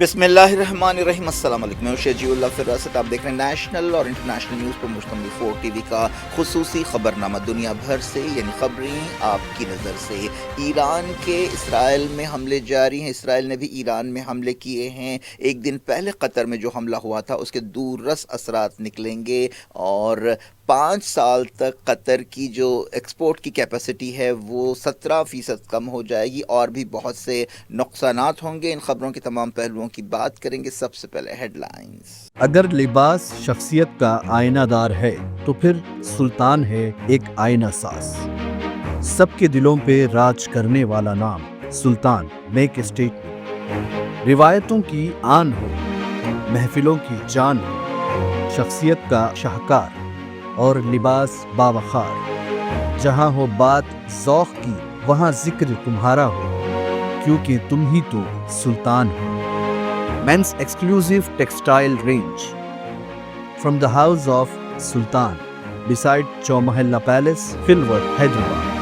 بسم اللہ الرحمن الرحیم۔ السلام علیکم، میں شجیع اللہ فراست، آپ دیکھ رہے ہیں نیشنل اور انٹرنیشنل نیوز پر مشتمل 4 ٹی وی کا خصوصی خبرنامہ دنیا بھر سے، یعنی خبریں آپ کی نظر سے۔ ایران کے اسرائیل میں حملے جاری ہیں، اسرائیل نے بھی ایران میں حملے کیے ہیں۔ ایک دن پہلے قطر میں جو حملہ ہوا تھا اس کے دور رس اثرات نکلیں گے، اور 5 سال تک قطر کی جو ایکسپورٹ کی کیپیسٹی ہے وہ 17% کم ہو جائے گی، اور بھی بہت سے نقصانات ہوں گے۔ ان خبروں کے تمام پہلوؤں کی بات کریں گے۔ سب سے پہلے ہیڈ لائنز۔ اگر لباس شخصیت کا آئینہ دار ہے تو پھر سلطان ہے ایک آئینہ ساز۔ سب کے دلوں پہ راج کرنے والا نام سلطان، میک اسٹیٹمنٹ۔ روایتوں کی آن ہو، محفلوں کی جان ہو، شخصیت کا شاہکار اور لباس باوقار۔ جہاں ہو بات ذوق کی وہاں ذکر تمہارا ہو، کیونکہ تم ہی تو سلطان ہو۔ Men's exclusive textile range from the house of Sultan, beside Chowmahalla palace, فلورڈ، حیدرآباد۔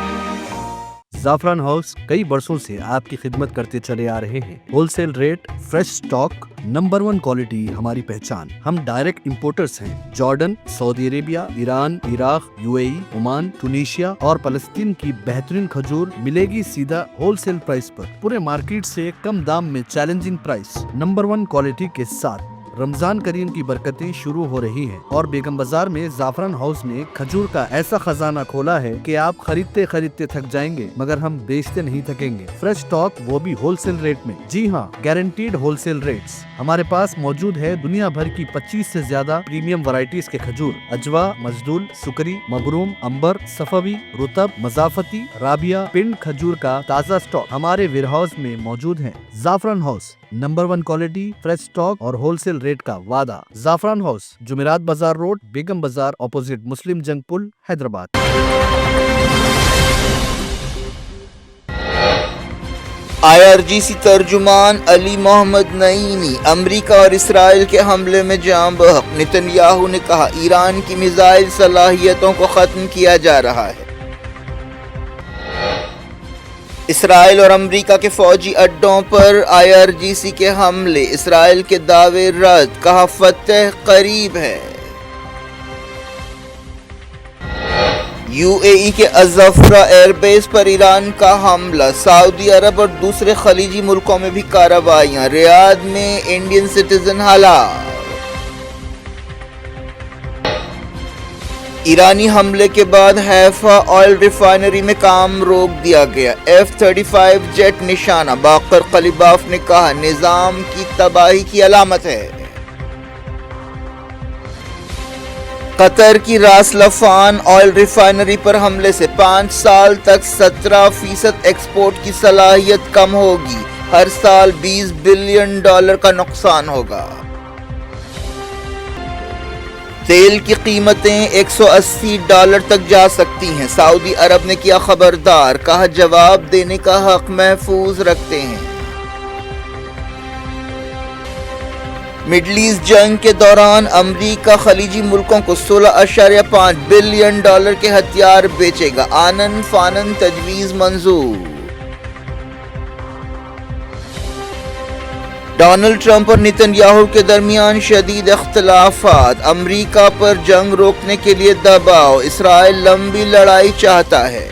زعفران ہاؤس کئی برسوں سے آپ کی خدمت کرتے چلے آ رہے ہیں۔ ہول سیل rate, fresh stock, number 1 quality ہماری پہچان۔ ہم ڈائریکٹ امپورٹرز ہیں۔ Jordan, Saudi Arabia, Iran, Iraq, UAE، Oman, Tunisia اور فلسطین کی بہترین کھجور ملے گی سیدھا ہول سیل پرائس پر، پورے مارکیٹ سے کم دام میں چیلنجنگ پرائس، نمبر 1 کوالٹی کے ساتھ۔ رمضان کریم کی برکتیں شروع ہو رہی ہیں، اور بیگم بازار میں زعفران ہاؤس نے کھجور کا ایسا خزانہ کھولا ہے کہ آپ خریدتے خریدتے تھک جائیں گے، مگر ہم بیچتے نہیں تھکیں گے۔ فریش سٹاک، وہ بھی ہول سیل ریٹ میں۔ جی ہاں، گارنٹیڈ ہول سیل ریٹس۔ ہمارے پاس موجود ہے دنیا بھر کی 25 سے زیادہ پریمیم ورائٹیز کے کھجور، اجوا، مجدول، سکری، مبروم، امبر، صفوی، رطب، مضافتی، رابیہ، پنڈ کھجور کا تازہ سٹاک ہمارے ویئر ہاؤس میں موجود ہے۔ زعفران house, number 1 quality, fresh stock اور ہول سیل ریٹ کا وعدہ۔ زعفران ہاؤس، جمعرات بازار روڈ، بیگم بازار، اپوزٹ مسلم جنگ پل، حیدرآباد۔ IRGC ترجمان علی محمد نعیمی، امریکہ اور اسرائیل کے حملے میں جاں بحق۔ نتن یاہو نے کہا ایران کی میزائل صلاحیتوں کو ختم کیا جا رہا ہے۔ اسرائیل اور امریکہ کے فوجی اڈوں پر IRGC کے حملے، اسرائیل کے دعوے رد، کہا فتح قریب ہے۔ UAE کے الزفرہ ایئر بیس پر ایران کا حملہ، سعودی عرب اور دوسرے خلیجی ملکوں میں بھی کارروائیاں، ریاض میں انڈین سٹیزن ہلاک۔ ایرانی حملے کے بعد حیفا آئل ریفائنری میں کام روک دیا گیا، F-35 جیٹ نشانہ۔ باقر قلیباف نے کہا نظام کی تباہی کی علامت ہے۔ قطر کی راس لفان آئل ریفائنری پر حملے سے 5 سال تک 17% ایکسپورٹ کی صلاحیت کم ہوگی، ہر سال $20 بلین کا نقصان ہوگا۔ تیل کی قیمتیں $180 تک جا سکتی ہیں، سعودی عرب نے کیا خبردار، کہا جواب دینے کا حق محفوظ رکھتے ہیں۔ مڈل ایسٹ جنگ کے دوران امریکہ خلیجی ملکوں کو $16.5 بلین کے ہتھیار بیچے گا، آنن فانن تجویز منظور۔ ڈونلڈ ٹرمپ اور نتن یاہو کے درمیان شدید اختلافات، امریکہ پر جنگ روکنے کے لیے دباؤ، اسرائیل لمبی لڑائی چاہتا ہے۔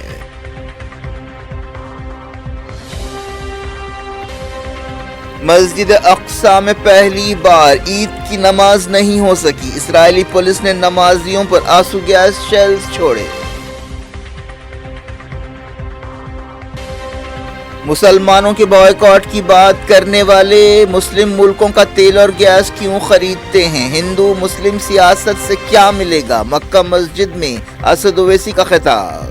مسجد اقصی میں پہلی بار عید کی نماز نہیں ہو سکی، اسرائیلی پولیس نے نمازیوں پر آنسو گیس شیلز چھوڑے۔ مسلمانوں کے بائیکاٹ کی بات کرنے والے مسلم ملکوں کا تیل اور گیس کیوں خریدتے ہیں؟ ہندو مسلم سیاست سے کیا ملے گا؟ مکہ مسجد میں اسد اویسی کا خطاب۔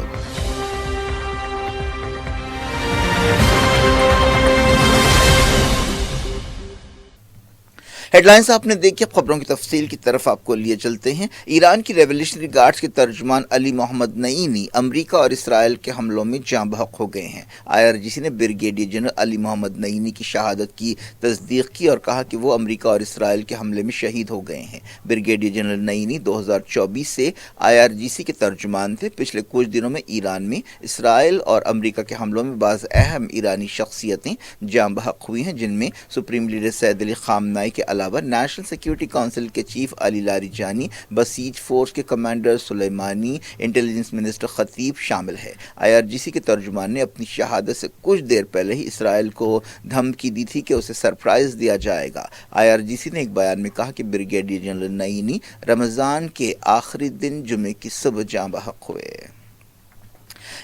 ہیڈ لائنز آپ نے دیکھی، خبروں کی تفصیل کی طرف آپ کو لیے چلتے ہیں۔ ایران کی ریولیوشنری گارڈز کے ترجمان علی محمد نعینی امریکہ اور اسرائیل کے حملوں میں جاں بحق ہو گئے ہیں۔ IRGC نے بریگیڈیئر جنرل علی محمد نعینی کی شہادت کی تصدیق کی اور کہا کہ وہ امریکہ اور اسرائیل کے حملے میں شہید ہو گئے ہیں۔ بریگیڈیئر جنرل نعینی 2024 سے IRGC کے ترجمان تھے۔ پچھلے کچھ دنوں میں ایران میں اسرائیل اور امریکہ کے حملوں میں بعض اہم ایرانی شخصیتیں جاں بحق ہوئی ہیں، جن میں سپریم لیڈر سید علی خامنائی کے علاوہ نیشنل سیکیورٹی کونسل کے چیف علی لاریجانی، بسیج فورس کے کمانڈر سلیمانی، انٹیلیجنس منسٹر خطیب شامل ہے۔ IRGC کے ترجمان نے اپنی شہادت سے کچھ دیر پہلے ہی اسرائیل کو دھمکی دی تھی کہ اسے سرپرائز دیا جائے گا۔ IRGC نے ایک بیان میں کہا کہ بریگیڈیئر جنرل نعینی رمضان کے آخری دن جمعے کی صبح جاں بحق ہوئے۔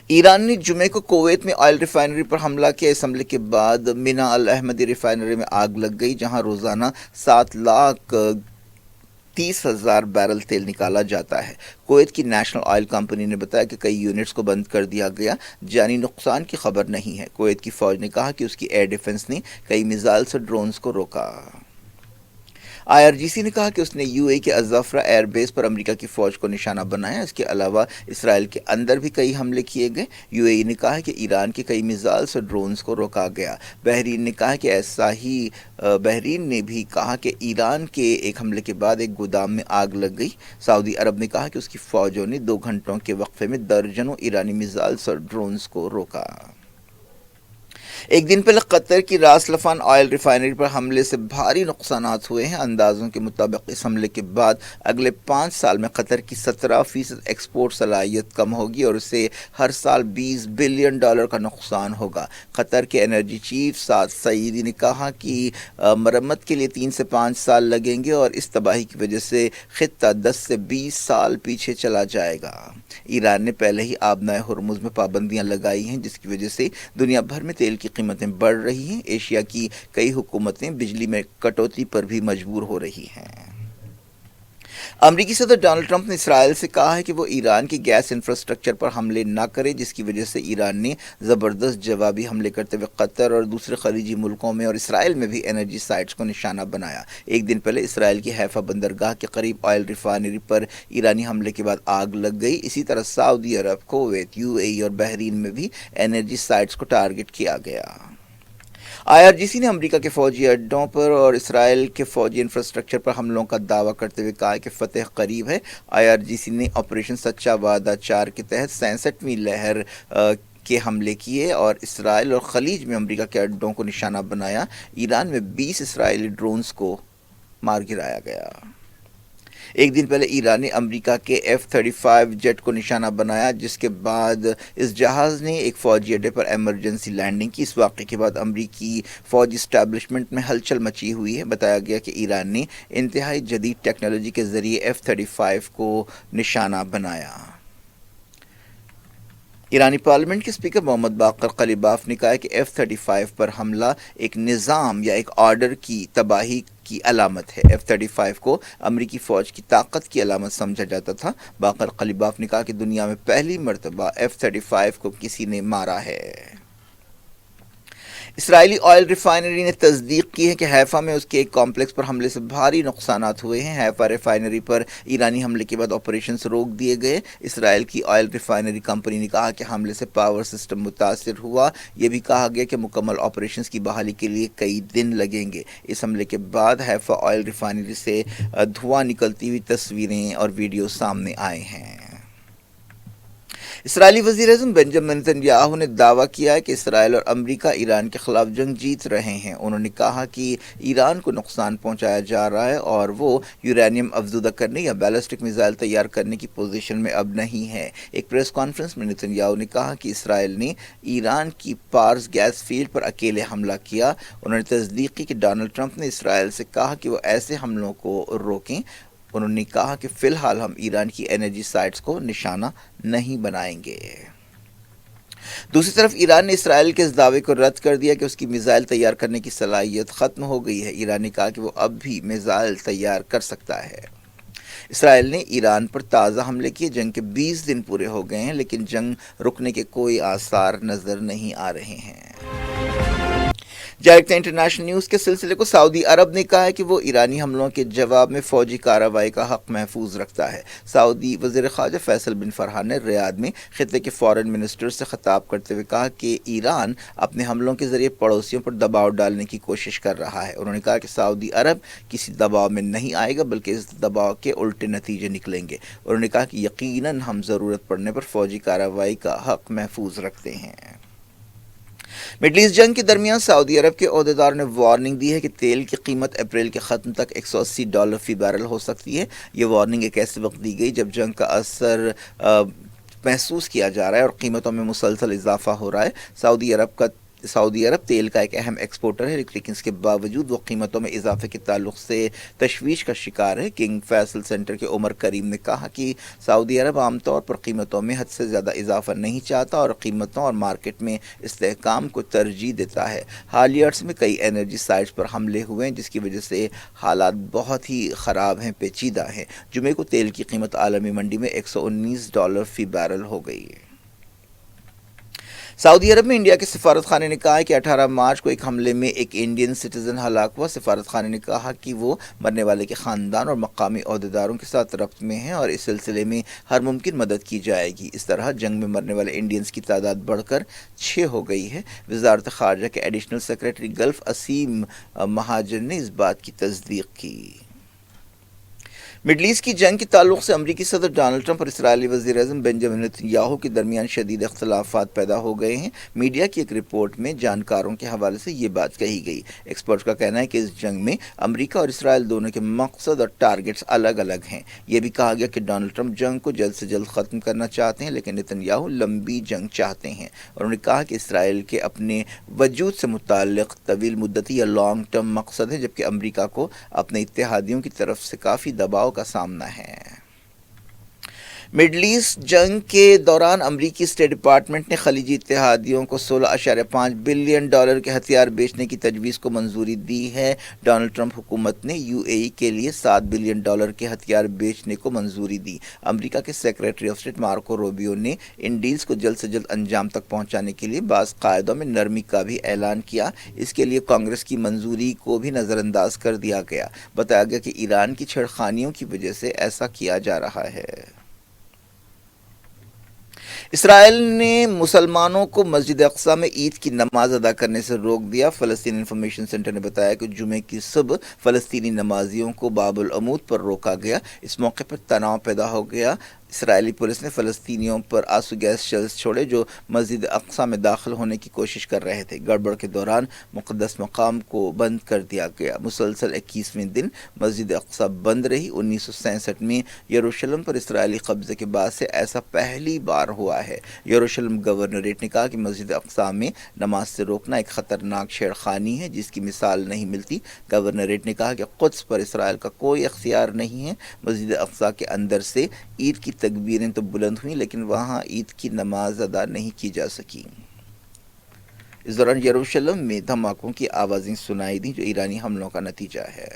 ایران نے جمعے کو کویت میں آئل ریفائنری پر حملہ کیا۔ اس حملے کے بعد مینا الاحمدی ریفائنری میں آگ لگ گئی، جہاں روزانہ 7,30,000 بیرل تیل نکالا جاتا ہے۔ کویت کی نیشنل آئل کمپنی نے بتایا کہ کئی یونٹس کو بند کر دیا گیا، جانی نقصان کی خبر نہیں ہے۔ کویت کی فوج نے کہا کہ اس کی ایئر ڈیفنس نے کئی میزائل سے ڈرونز کو روکا۔ IRGC نے کہا کہ اس نے UAE کے الزفرہ ایئر بیس پر امریکہ کی فوج کو نشانہ بنایا۔ اس کے علاوہ اسرائیل کے اندر بھی کئی حملے کیے گئے۔ UAE نے کہا کہ ایران کے کئی میزائل سے ڈرونز کو روکا گیا۔ بحرین نے بھی کہا کہ ایران کے ایک حملے کے بعد ایک گودام میں آگ لگ گئی۔ سعودی عرب نے کہا کہ اس کی فوجوں نے 2 گھنٹوں کے وقفے میں درجنوں ایرانی میزائل سے ڈرونز کو روکا۔ ایک دن پہلے قطر کی راس لفان آئل ریفائنری پر حملے سے بھاری نقصانات ہوئے ہیں۔ اندازوں کے مطابق اس حملے کے بعد اگلے 5 سال میں قطر کی 17% ایکسپورٹ صلاحیت کم ہوگی اور اسے ہر سال $20 بلین کا نقصان ہوگا۔ قطر کے انرجی چیف سعد سعیدی نے کہا کہ مرمت کے لیے 3 سے 5 سال لگیں گے اور اس تباہی کی وجہ سے خطہ 10 سے 20 سال پیچھے چلا جائے گا۔ ایران نے پہلے ہی آبنائے ہرمز میں پابندیاں لگائی ہیں، جس کی وجہ سے دنیا بھر میں تیل کی قیمتیں بڑھ رہی ہیں۔ ایشیا کی کئی حکومتیں بجلی میں کٹوتی پر بھی مجبور ہو رہی ہیں۔ امریکی صدر ڈونلڈ ٹرمپ نے اسرائیل سے کہا ہے کہ وہ ایران کی گیس انفراسٹرکچر پر حملے نہ کرے، جس کی وجہ سے ایران نے زبردست جوابی حملے کرتے ہوئے قطر اور دوسرے خلیجی ملکوں میں اور اسرائیل میں بھی انرجی سائٹس کو نشانہ بنایا۔ ایک دن پہلے اسرائیل کی حیفا بندرگاہ کے قریب آئل ریفائنری پر ایرانی حملے کے بعد آگ لگ گئی۔ اسی طرح سعودی عرب، کویت، UAE اور بحرین میں بھی انرجی سائٹس کو ٹارگٹ کیا گیا۔ IRGC نے امریکہ کے فوجی اڈوں پر اور اسرائیل کے فوجی انفراسٹرکچر پر حملوں کا دعویٰ کرتے ہوئے کہا کہ فتح قریب ہے۔ IRGC نے آپریشن سچا وعدہ 4 کے تحت 67ویں لہر کے حملے کیے اور اسرائیل اور خلیج میں امریکہ کے اڈوں کو نشانہ بنایا۔ ایران میں 20 اسرائیلی ڈرونز کو مار گرایا گیا۔ ایک دن پہلے ایران نے امریکہ کے F-35 جیٹ کو نشانہ بنایا، جس کے بعد اس جہاز نے ایک فوجی اڈے پر ایمرجنسی لینڈنگ کی۔ اس واقعے کے بعد امریکی فوجی اسٹیبلشمنٹ میں ہلچل مچی ہوئی ہے۔ بتایا گیا کہ ایران نے انتہائی جدید ٹیکنالوجی کے ذریعے F-35 کو نشانہ بنایا۔ ایرانی پارلیمنٹ کے اسپیکر محمد باقر قلیباف نے کہا کہ F-35 پر حملہ ایک نظام یا ایک آرڈر کی تباہی کی علامت ہے۔ F-35 کو امریکی فوج کی طاقت کی علامت سمجھا جاتا تھا۔ باقر قلیباف نے کہا کہ دنیا میں پہلی مرتبہ F-35 کو کسی نے مارا ہے۔ اسرائیلی آئل ریفائنری نے تصدیق کی ہے کہ حیفا میں اس کے ایک کمپلیکس پر حملے سے بھاری نقصانات ہوئے ہیں۔ حیفا ریفائنری پر ایرانی حملے کے بعد آپریشنز روک دیے گئے۔ اسرائیل کی آئل ریفائنری کمپنی نے کہا کہ حملے سے پاور سسٹم متاثر ہوا۔ یہ بھی کہا گیا کہ مکمل آپریشنز کی بحالی کے لیے کئی دن لگیں گے۔ اس حملے کے بعد حیفا آئل ریفائنری سے دھواں نکلتی ہوئی تصویریں اور ویڈیو سامنے آئے ہیں۔ اسرائیلی وزیر اعظم بنجامن نتنیاہو نے دعویٰ کیا ہے کہ اسرائیل اور امریکہ ایران کے خلاف جنگ جیت رہے ہیں۔ انہوں نے کہا کہ ایران کو نقصان پہنچایا جا رہا ہے اور وہ یورینیم افزودہ کرنے یا بیلسٹک میزائل تیار کرنے کی پوزیشن میں اب نہیں ہے۔ ایک پریس کانفرنس میں نتنیاہو نے کہا کہ اسرائیل نے ایران کی پارس گیس فیلڈ پر اکیلے حملہ کیا۔ انہوں نے تصدیق کی کہ ڈونلڈ ٹرمپ نے اسرائیل سے کہا کہ وہ ایسے حملوں کو روکیں۔ انہوں نے کہا کہ فی الحال ہم ایران کی انرجی سائٹس کو نشانہ نہیں بنائیں گے۔ دوسری طرف ایران نے اسرائیل کے اس دعوے کو رد کر دیا کہ اس کی میزائل تیار کرنے کی صلاحیت ختم ہو گئی ہے۔ ایران نے کہا کہ وہ اب بھی میزائل تیار کر سکتا ہے۔ اسرائیل نے ایران پر تازہ حملے کیے۔ جنگ کے 20 دن پورے ہو گئے ہیں، لیکن جنگ رکنے کے کوئی آثار نظر نہیں آ رہے ہیں۔ جائے انٹرنیشنل نیوز کے سلسلے کو سعودی عرب نے کہا ہے کہ وہ ایرانی حملوں کے جواب میں فوجی کارروائی کا حق محفوظ رکھتا ہے۔ سعودی وزیر خارجہ فیصل بن فرحان نے ریاض میں خطے کے فارن منسٹر سے خطاب کرتے ہوئے کہا کہ ایران اپنے حملوں کے ذریعے پڑوسیوں پر دباؤ ڈالنے کی کوشش کر رہا ہے۔ انہوں نے کہا کہ سعودی عرب کسی دباؤ میں نہیں آئے گا بلکہ اس دباؤ کے الٹے نتیجے نکلیں گے۔ انہوں نے کہا کہ یقیناً ہم ضرورت پڑنے پر فوجی کارروائی کا حق محفوظ رکھتے ہیں۔ مڈل ایسٹ جنگ کے درمیان سعودی عرب کے عہدیداروں نے وارننگ دی ہے کہ تیل کی قیمت اپریل کے ختم تک $180 فی بیرل ہو سکتی ہے۔ یہ وارننگ ایک ایسے وقت دی گئی جب جنگ کا اثر محسوس کیا جا رہا ہے اور قیمتوں میں مسلسل اضافہ ہو رہا ہے۔ سعودی عرب تیل کا ایک اہم ایکسپورٹر ہے، لیکن اس کے باوجود وہ قیمتوں میں اضافے کے تعلق سے تشویش کا شکار ہے۔ کنگ فیصل سینٹر کے عمر کریم نے کہا کہ سعودی عرب عام طور پر قیمتوں میں حد سے زیادہ اضافہ نہیں چاہتا اور قیمتوں اور مارکیٹ میں استحکام کو ترجیح دیتا ہے۔ حالیہ عرصے میں کئی انرجی سائٹس پر حملے ہوئے ہیں جس کی وجہ سے حالات بہت ہی خراب ہیں، پیچیدہ ہیں۔ جمعے کو تیل کی قیمت عالمی منڈی میں $119 فی بیرل ہو گئی ہے۔ سعودی عرب میں انڈیا کے سفارت خانے نے کہا ہے کہ 18 مارچ کو ایک حملے میں ایک انڈین سٹیزن ہلاک ہوا۔ سفارت خانے نے کہا کہ وہ مرنے والے کے خاندان اور مقامی عہدیداروں کے ساتھ ربط میں ہیں اور اس سلسلے میں ہر ممکن مدد کی جائے گی۔ اس طرح جنگ میں مرنے والے انڈینز کی تعداد بڑھ کر 6 ہو گئی ہے۔ وزارت خارجہ کے ایڈیشنل سیکریٹری گلف اسیم مہاجر نے اس بات کی تصدیق کی۔ مڈل ایسٹ کی جنگ کے تعلق سے امریکی صدر ڈونلڈ ٹرمپ اور اسرائیلی وزیر اعظم بنجامن نیتن یاہو کے درمیان شدید اختلافات پیدا ہو گئے ہیں۔ میڈیا کی ایک رپورٹ میں جانکاروں کے حوالے سے یہ بات کہی گئی۔ ایکسپرٹس کا کہنا ہے کہ اس جنگ میں امریکہ اور اسرائیل دونوں کے مقصد اور ٹارگٹس الگ الگ ہیں۔ یہ بھی کہا گیا کہ ڈونلڈ ٹرمپ جنگ کو جلد سے جلد ختم کرنا چاہتے ہیں لیکن نیتن یاہو لمبی جنگ چاہتے ہیں۔ انہوں نے کہا کہ اسرائیل کے اپنے وجود سے متعلق طویل مدتی یا لانگ ٹرم مقصد ہے جبکہ امریکہ کو اپنے اتحادیوں کی طرف سے کافی دباؤ کا سامنا ہے۔ مڈل ایسٹ جنگ کے دوران امریکی اسٹیٹ ڈپارٹمنٹ نے خلیجی اتحادیوں کو $16.5 بلین کے ہتھیار بیچنے کی تجویز کو منظوری دی ہے۔ ڈونلڈ ٹرمپ حکومت نے UAE کے لیے $7 بلین کے ہتھیار بیچنے کو منظوری دی۔ امریکہ کے secretary of state Marco Rubio نے ان ڈیلز کو جلد سے جلد انجام تک پہنچانے کے لیے بعض قاعدوں میں نرمی کا بھی اعلان کیا۔ اس کے لیے کانگریس کی منظوری کو بھی نظر انداز کر دیا گیا۔ بتایا گیا کہ ایران کی چھیڑخانیوں کی وجہ سے ایسا کیا جا رہا ہے۔ اسرائیل نے مسلمانوں کو مسجد اقصی میں عید کی نماز ادا کرنے سے روک دیا۔ فلسطین انفارمیشن سینٹر نے بتایا کہ جمعے کی صبح فلسطینی نمازیوں کو باب العمود پر روکا گیا۔ اس موقع پر تناؤ پیدا ہو گیا۔ اسرائیلی پولیس نے فلسطینیوں پر آنسو گیس شیلز چھوڑے جو مسجد اقصی میں داخل ہونے کی کوشش کر رہے تھے۔ گڑبڑ کے دوران مقدس مقام کو بند کر دیا گیا۔ مسلسل 21ویں دن مسجد اقصی بند رہی۔ 1967 میں یروشلم پر اسرائیلی قبضے کے بعد سے ایسا پہلی بار ہوا ہے۔ یروشلم گورنریٹ نے کہا کہ مسجد اقصی میں نماز سے روکنا ایک خطرناک چھیڑخانی ہے جس کی مثال نہیں ملتی۔ گورنریٹ نے کہا کہ قدس پر اسرائیل کا کوئی اختیار نہیں ہے۔ مسجد اقصی کے اندر سے عید کی تکبیریں تو بلند ہوئیں لیکن وہاں عید کی نماز ادا نہیں کی جا سکی۔ اس دوران یروشلم میں دھماکوں کی آوازیں سنائی دیں جو ایرانی حملوں کا نتیجہ ہے۔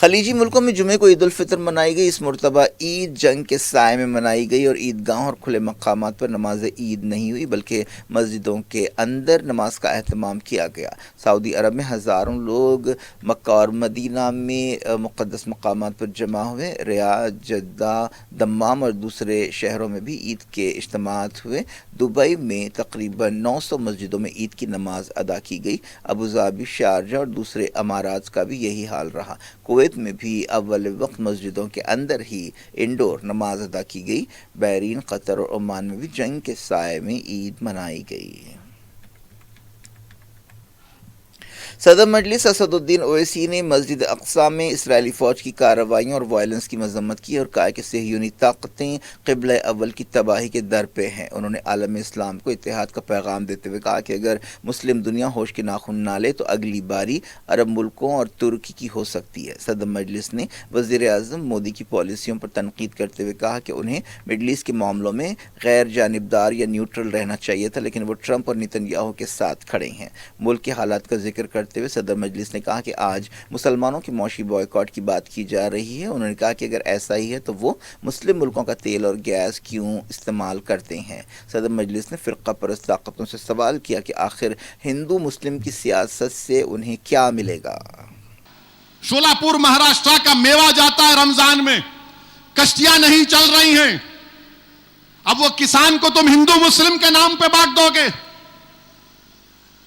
خلیجی ملکوں میں جمعے کو عید الفطر منائی گئی۔ اس مرتبہ عید جنگ کے سائے میں منائی گئی اور عیدگاہوں اور کھلے مقامات پر نماز عید نہیں ہوئی بلکہ مسجدوں کے اندر نماز کا اہتمام کیا گیا۔ سعودی عرب میں ہزاروں لوگ مکہ اور مدینہ میں مقدس مقامات پر جمع ہوئے۔ ریاض، جدہ، دمام اور دوسرے شہروں میں بھی عید کے اجتماعات ہوئے۔ دبئی میں تقریباً 900 مسجدوں میں عید کی نماز ادا کی گئی۔ ابوظہبی، شارجہ اور دوسرے امارات کا بھی یہی حال رہا۔ کویت میں بھی اول وقت مسجدوں کے اندر ہی انڈور نماز ادا کی گئی۔ بحرین، قطر اور عمان میں بھی جنگ کے سائے میں عید منائی گئی۔ صدر مجلس اسد الدین اویسی نے مسجد اقصی میں اسرائیلی فوج کی کارروائیوں اور وائلنس کی مذمت کی اور کہا کہ صہیونی طاقتیں قبلہ اول کی تباہی کے در پہ ہیں۔ انہوں نے عالم اسلام کو اتحاد کا پیغام دیتے ہوئے کہا کہ اگر مسلم دنیا ہوش کے ناخن نہ لے تو اگلی باری عرب ملکوں اور ترکی کی ہو سکتی ہے۔ صدر مجلس نے وزیر اعظم مودی کی پالیسیوں پر تنقید کرتے ہوئے کہا کہ انہیں مڈل ایسٹ کے معاملوں میں غیر جانبدار یا نیوٹرل رہنا چاہیے تھا لیکن وہ ٹرمپ اور نیتن یاہو کے ساتھ کھڑے ہیں۔ ملک کے حالات کا ذکر کرتے کرتے ہوئے صدر مجلس نے کہا کہ آج مسلمانوں کی معاشی بائیکاٹ کی بات کی جا رہی ہے. انہوں نے کہا کہ اگر ایسا ہی ہے تو وہ مسلم ملکوں کا تیل اور گیس کیوں استعمال کرتے ہیں. صدر مجلس نے فرقہ پرست طاقتوں سے سوال کیا کہ آخر ہندو مسلم کی سیاست سے انہیں کیا ملے گا. شولاپور مہاراشٹرا کا میوہ جاتا ہے رمضان میں, کشتیاں نہیں چل رہی ہیں, اب وہ کسان کو تم ہندو مسلم کے نام پہ بانٹ دو گے؟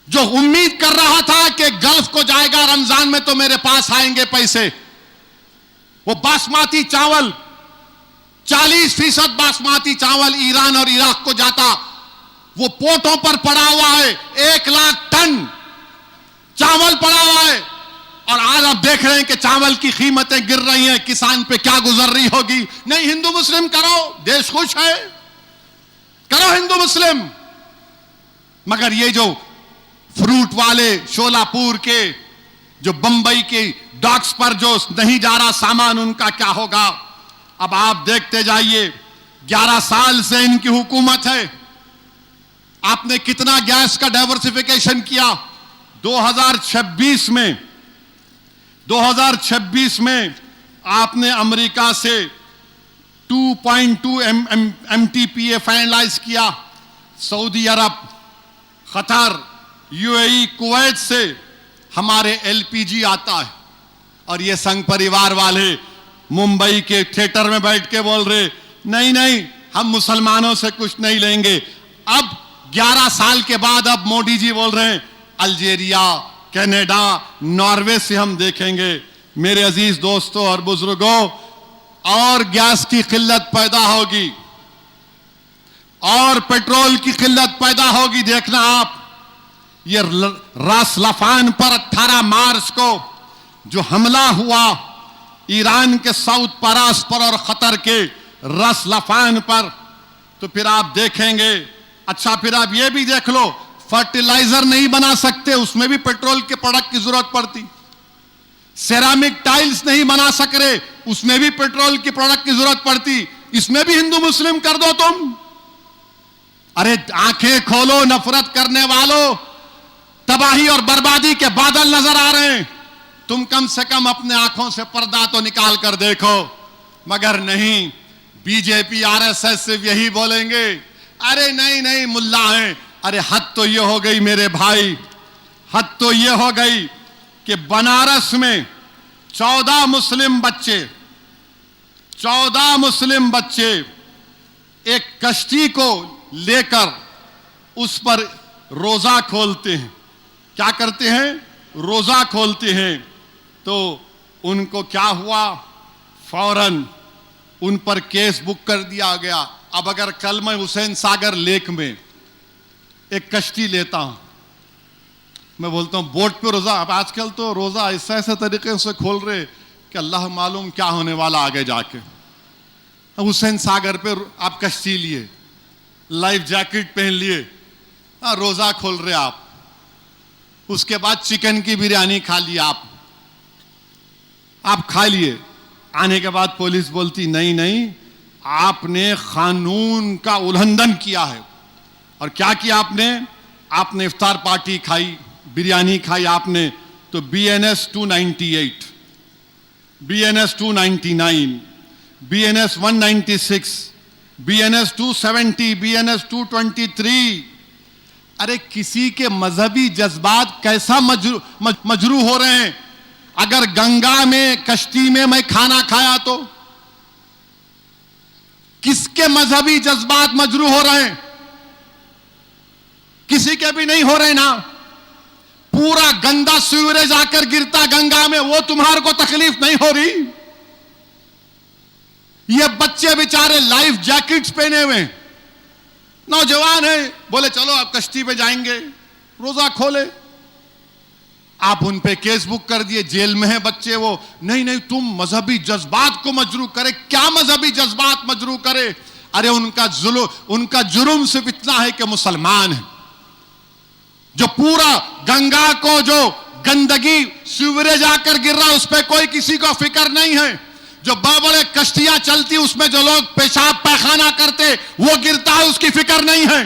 جو امید کر رہا تھا کہ گلف کو جائے گا رمضان میں تو میرے پاس آئیں گے پیسے, وہ باسمتی چاول 40% باسمتی چاول ایران اور عراق کو جاتا, وہ پورٹوں پر پڑا ہوا ہے, 1 لاکھ ٹن چاول پڑا ہوا ہے, اور آج آپ دیکھ رہے ہیں کہ چاول کی قیمتیں گر رہی ہیں, کسان پہ کیا گزر رہی ہوگی. نہیں, ہندو مسلم کرو, دیش خوش ہے, کرو ہندو مسلم. مگر یہ جو فروٹ والے شولاپور کے, جو بمبئی کے ڈاکس پر جو نہیں جا رہا سامان, ان کا کیا ہوگا؟ اب آپ دیکھتے جائیے, 11 سال سے ان کی حکومت ہے, آپ نے کتنا گیس کا ڈائیورسفیکیشن کیا. 2026 میں آپ نے امریکہ سے 2.2 MTPA فائنلائز کیا, سعودی عرب, قطر, UAE, کویت سے ہمارے LPG آتا ہے, اور یہ سنگ پریوار والے ممبئی کے تھیٹر میں بیٹھ کے بول رہے نہیں نہیں ہم مسلمانوں سے کچھ نہیں لیں گے. اب 11 سال کے بعد اب مودی جی بول رہے ہیں الجیریا, کینیڈا, ناروے سے ہم دیکھیں گے. میرے عزیز دوستوں اور بزرگوں, اور گیس کی قلت پیدا ہوگی, اور پیٹرول کی قلت پیدا ہوگی. دیکھنا آپ, یہ راس لفان پر 18 مارچ کو جو حملہ ہوا ایران کے ساؤتھ پاراس پر اور قطر کے راس لفان پر, تو پھر آپ دیکھیں گے. اچھا, پھر آپ یہ بھی دیکھ لو, فرٹیلائزر نہیں بنا سکتے, اس میں بھی پیٹرول کے پروڈکٹ کی ضرورت پڑتی. سیرامک ٹائلز نہیں بنا سک رہے, اس میں بھی پیٹرول کی پروڈکٹ کی ضرورت پڑتی. اس میں بھی ہندو مسلم کر دو تم. ارے آنکھیں کھولو نفرت کرنے والوں, تباہی اور بربادی کے بادل نظر آ رہے ہیں. تم کم سے کم اپنے آنکھوں سے پردہ تو نکال کر دیکھو. مگر نہیں, بی جے پی RSS سے یہی بولیں گے, ارے نہیں نہیں ملا ہیں. ارے حد تو یہ ہو گئی میرے بھائی, حد تو یہ ہو گئی کہ بنارس میں 14 مسلم بچے ایک کشتی کو لے کر اس پر روزہ کھولتے ہیں. کیا کرتے ہیں؟ روزہ کھولتے ہیں. تو ان کو کیا ہوا, فوراً ان پر کیس بک کر دیا گیا. اب اگر کل میں حسین ساگر لیک میں ایک کشتی لیتا ہوں, میں بولتا ہوں بوٹ پہ روزہ, اب آج کل تو روزہ ایسے طریقے سے کھول رہے کہ اللہ معلوم کیا ہونے والا آگے جا کے. حسین ساگر پہ آپ کشتی لیے, لائف جیکٹ پہن لیے, روزہ کھول رہے آپ. اس کے بعد چکن کی بریانی کھا لی آپ کھا لیے. آنے کے بعد پولیس بولتی نہیں نہیں آپ نے قانون کا الگھن کیا ہے. اور کیا کیا آپ نے افطار پارٹی کھائی, بریانی کھائی آپ نے, تو BNS 298, BNS 299, BNS 196, BNS 270, BNS 223. ارے کسی کے مذہبی جذبات کیسا مجروح ہو رہے ہیں. اگر گنگا میں کشتی میں میں کھانا کھایا تو کس کے مذہبی جذبات مجروح ہو رہے ہیں؟ کسی کے بھی نہیں ہو رہے نا. پورا گندا سیوریج آ کر گرتا گنگا میں, وہ تمہارے کو تکلیف نہیں ہو رہی؟ یہ بچے بیچارے لائف جیکٹس پہنے ہوئے نوجوان ہیں, بولے چلو آپ کشتی پہ جائیں گے, روزہ کھولے. آپ ان پہ کیس بک کر دیے, جیل میں ہیں بچے. وہ نہیں نہیں تم مذہبی جذبات کو مجروح کرے. کیا مذہبی جذبات مجروح کرے؟ ارے ان کا جرم صرف اتنا ہے کہ مسلمان ہیں. جو پورا گنگا کو جو گندگی سیوریج آ کر گر رہا اس پہ کوئی کسی کو فکر نہیں ہے. جو بڑے بڑے کشتیاں چلتی اس میں جو لوگ پیشاب پیخانہ کرتے وہ گرتا ہے, اس کی فکر نہیں ہے.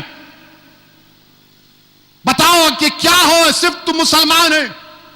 بتاؤ کہ کیا ہو, صرف تم مسلمان ہیں.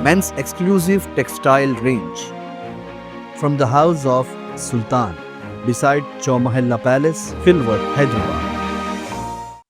Men's exclusive textile range from the house of Sultan beside Chowmahalla Palace, Filwar, Hyderabad.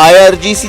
IRGC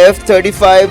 F-35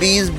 $20